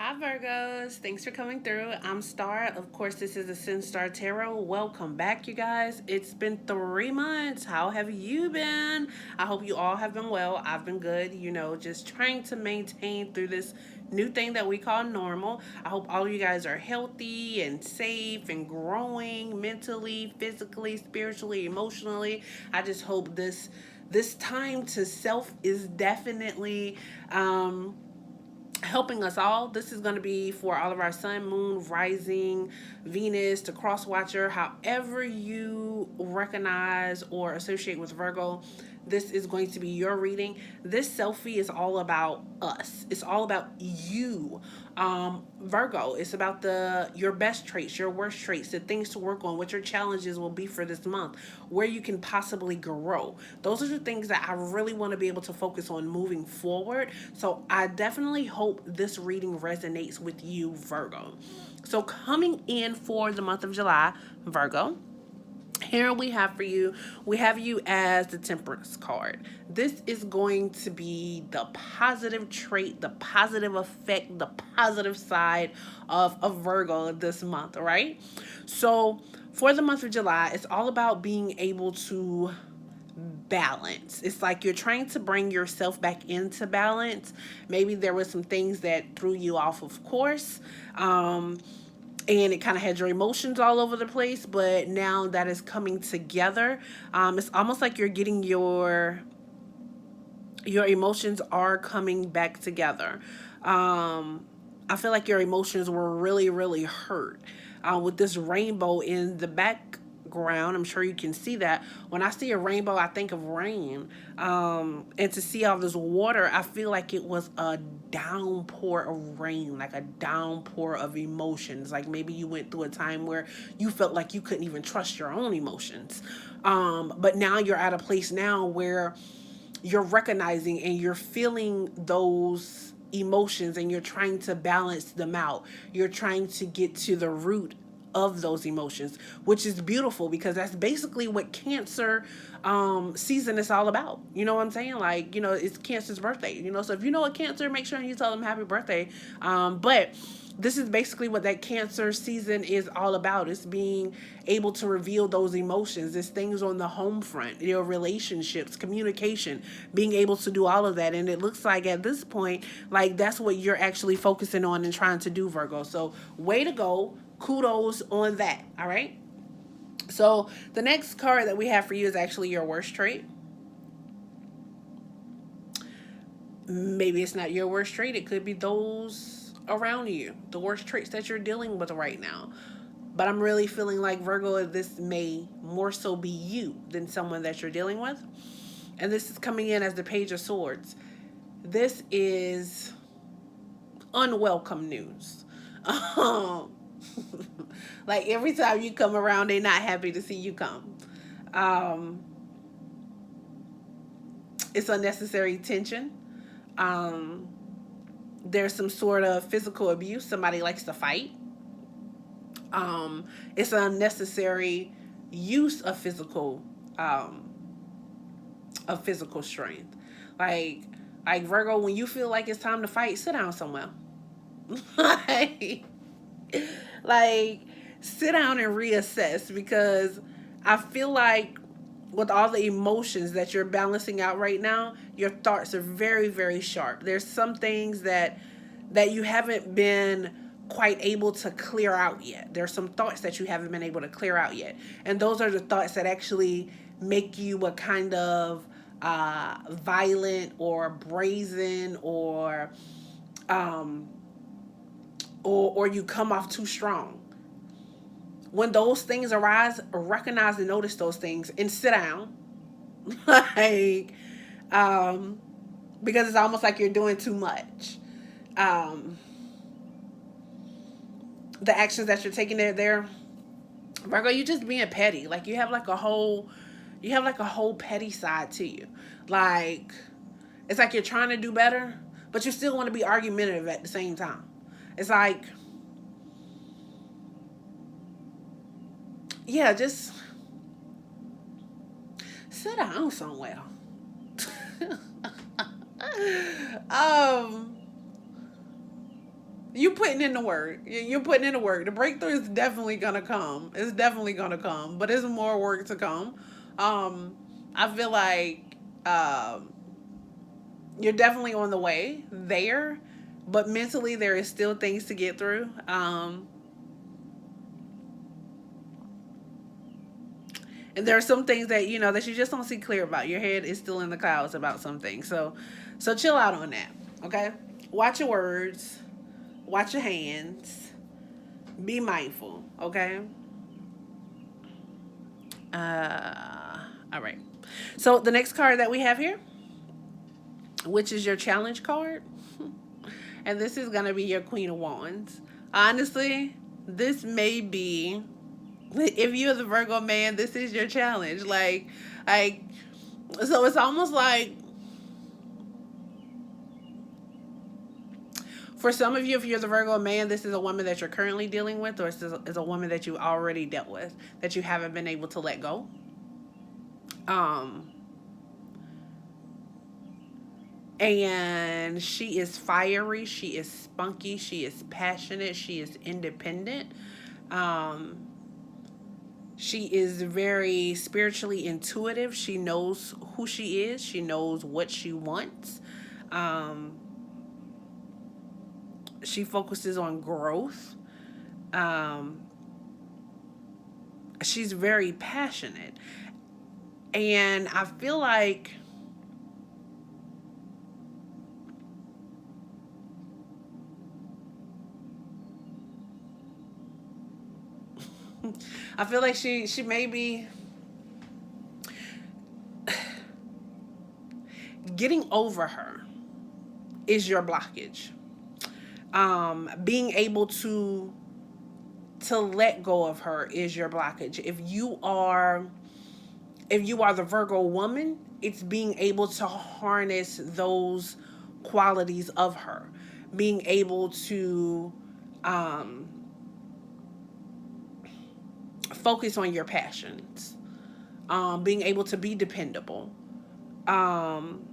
Hi Virgos, thanks for coming through. I'm Star. Of course, this is AscendStar Tarot. Welcome back, you guys. It's been 3 months. How have you been? I hope you all have been well. I've been good, just trying to maintain through this new thing that we call normal. I hope all of you guys are healthy and safe and growing mentally, physically, spiritually, emotionally. I just hope this time to self is definitely helping us all. This is going to be for all of our sun, moon, rising, Venus, to cross watcher, however you recognize or associate with Virgo. This is going to be your reading. This selfie is all about us. It's all about you. Virgo, it's about your best traits, your worst traits, the things to work on, what your challenges will be for this month, where you can possibly grow. Those are the things that I really want to be able to focus on moving forward. So I definitely hope this reading resonates with you, Virgo. So coming in for the month of July, Virgo, here we have you as the Temperance card. This is going to be the positive trait, the positive effect, the positive side of a Virgo this month, right? So for the month of July, it's all about being able to balance. It's like you're trying to bring yourself back into balance. Maybe there were some things that threw you off of course. And it kind of had your emotions all over the place, but now that is coming together. It's almost like you're getting your emotions are coming back together. I feel like your emotions were really, really hurt. With this rainbow in the background, I'm sure you can see that. When I see a rainbow, I think of rain. And to see all this water, I feel like it was a downpour of rain, like a downpour of emotions. Like maybe you went through a time where you felt like you couldn't even trust your own emotions. But now you're at a place now where you're recognizing and you're feeling those emotions and you're trying to balance them out. You're trying to get to the root of those emotions, which is beautiful because that's basically what Cancer season is all about. You know what I'm saying? Like, it's Cancer's birthday, so if you know a Cancer, make sure you tell them happy birthday. But this is basically what that Cancer season is all about. It's being able to reveal those emotions. It's things on the home front, your relationships, communication, being able to do all of that. And it looks like at this point, like that's what you're actually focusing on and trying to do, Virgo. So way to go. Kudos on that. All right. So the next card that we have for you is actually your worst trait. Maybe it's not your worst trait. It could be those around you, the worst traits that you're dealing with right now. But I'm really feeling like, Virgo, this may more so be you than someone that you're dealing with. And this is coming in as the Page of Swords. This is unwelcome news. Like every time you come around, they're not happy to see you come. Um, it's unnecessary tension. Um, there's some sort of physical abuse. Somebody likes to fight. It's unnecessary use um, of physical strength. Like like Virgo, when you feel like it's time to fight, sit down somewhere. like, like sit down and reassess because I feel like with all the emotions that you're balancing out right now, your thoughts are very, very sharp. There's some things that you haven't been quite able to clear out yet. There's some thoughts that you haven't been able to clear out yet. And those are the thoughts that actually make you a kind of violent or brazen um, or you come off too strong. When those things arise, recognize and notice those things and sit down. like, um, because it's almost like you're doing too much. Um, the actions that you're taking there, Virgo, you just being petty. Like you have like a whole petty side to you. Like, it's like you're trying to do better, but you still want to be argumentative at the same time. It's like, yeah, just sit down somewhere. um, You putting in the work. You're putting in the work. The breakthrough is definitely gonna come. It's definitely gonna come, but there's more work to come. Um, I feel like um, you're definitely on the way there, but mentally there is still things to get through. And there are some things that that you just don't see clear about. Your head is still in the clouds about some things. So chill out on that. Okay, watch your words, watch your hands, be mindful. Okay. All right. So the next card that we have here, which is your challenge card, and this is gonna be your Queen of Wands. Honestly, this may be, if you're the Virgo man, this is your challenge. Like, so it's almost like, for some of you, if you're the Virgo man, this is a woman that you're currently dealing with, or is a woman that you already dealt with that you haven't been able to let go. Um, and she is fiery, she is spunky, she is passionate, she is independent. Um, she is very spiritually intuitive. She knows who she is. She knows what she wants. Um, she focuses on growth. Um, she's very passionate. And I feel like she may be getting over her is your blockage. Being able to let go of her is your blockage. If you are the Virgo woman, it's being able to harness those qualities of her, being able to um, focus on your passions, being able to be dependable, um,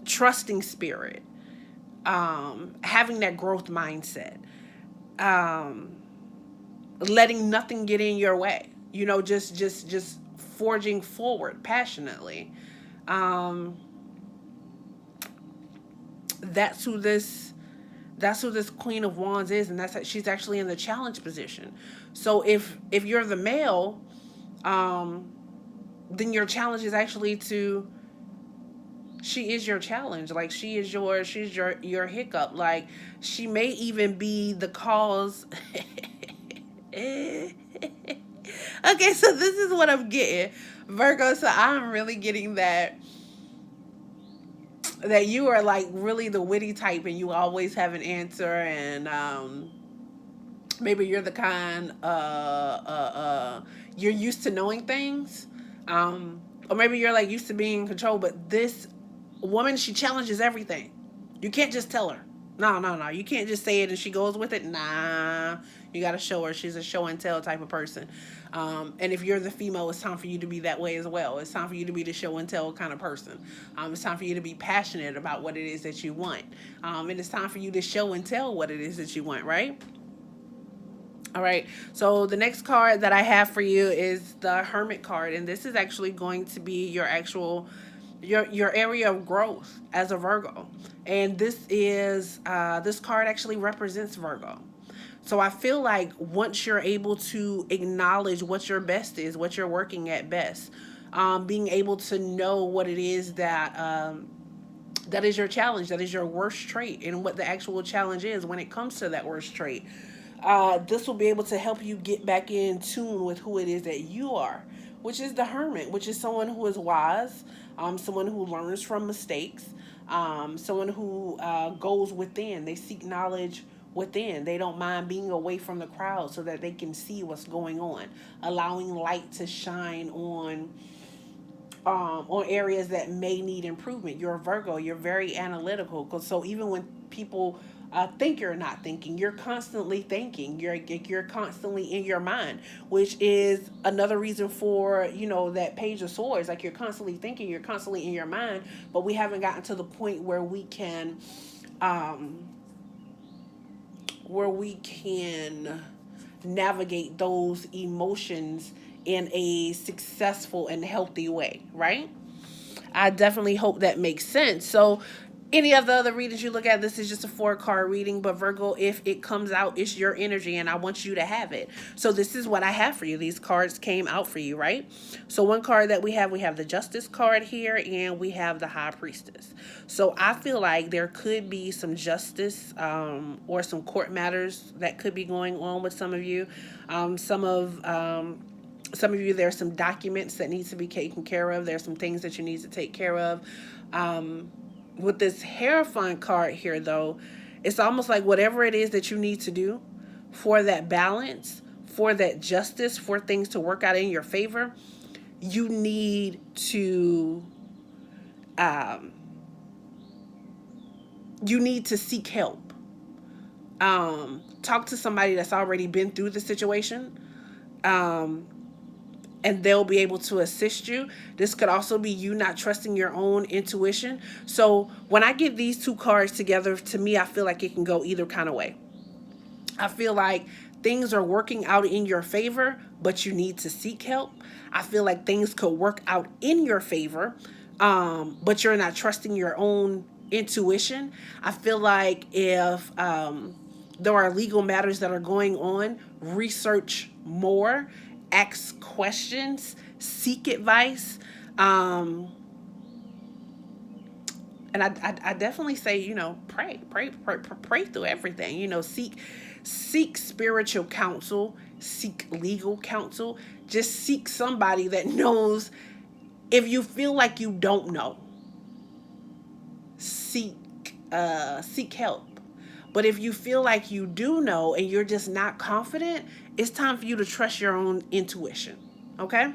trusting spirit, having that growth mindset, um, letting nothing get in your way. Just forging forward passionately. Um, that's who this that's who this Queen of Wands is, and she's actually in the challenge position. So if you're the male, um, then your challenge is actually to she is your challenge. Like, she's your hiccup. Like, she may even be the cause. Okay, so this is what I'm getting, Virgo. So I'm really getting that you are like really the witty type, and you always have an answer, and maybe you're the kind you're used to knowing things, or maybe you're like used to being in control. But this woman, she challenges everything. You can't just tell her. No, no, no. You can't just say it and she goes with it. Nah, you got to show her. She's a show and tell type of person. And if you're the female, it's time for you to be that way as well. It's time for you to be the show and tell kind of person. It's time for you to be passionate about what it is that you want. And it's time for you to show and tell what it is that you want, right? All right. So the next card that I have for you is the Hermit card, and this is actually going to be your actual your area of growth as a Virgo. And this card actually represents Virgo. So I feel like once you're able to acknowledge what your best is, what you're working at best, being able to know what it is that is your challenge, that is your worst trait, and what the actual challenge is when it comes to that worst trait. This will be able to help you get back in tune with who it is that you are, which is the Hermit, which is someone who is wise, someone who learns from mistakes, someone who goes within. They seek knowledge within. They don't mind being away from the crowd so that they can see what's going allowing light to shine on areas that may need improvement. You're a Virgo. You're very analytical. So even when people think you're not thinking, you're constantly thinking. You're constantly in your mind, which is another reason for that Page of Swords. Like, you're constantly thinking. You're constantly in your mind, but we haven't gotten to the point where we can. Um, where we can navigate those emotions in a successful and healthy way, right? I definitely hope that makes sense. So, any of the other readings you look at, this is just a 4 card reading. But Virgo, if it comes out, it's your energy, and I want you to have it. So, this is what I have for you. These cards came out for you, right? So, one card that we have the Justice card here, and we have the High Priestess. So, I feel like there could be some justice or some court matters that could be going on with some of you. Some of you, there's some documents that needs to be taken care of. There's some things that you need to take care of. With this Hierophant card here, though, it's almost like whatever it is that you need to do for that balance, for that justice, for things to work out in your favor, you need to um, seek help. Talk to somebody that's already been through the situation. Um, and they'll be able to assist you. This could also be you not trusting your own intuition. So when I get these 2 cards together, to me, I feel like it can go either kind of way. I feel like things are working out in your favor, but you need to seek help. I feel like things could work out in your favor, but you're not trusting your own intuition. I feel like if there are legal matters that are going on, research more, ask questions, seek advice. Um, and I definitely say, pray through everything. Seek spiritual counsel, seek legal counsel. Just seek somebody that knows. If you feel like you don't know, seek help. But if you feel like you do know and you're just not confident, it's time for you to trust your own intuition. Okay?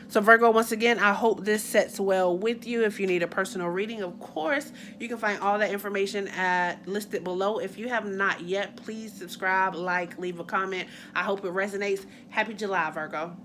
So, Virgo, once again, I hope this sets well with you. If you need a personal reading, of course, you can find all that information listed below. If you have not yet, please subscribe, like, leave a comment. I hope it resonates. Happy July, Virgo.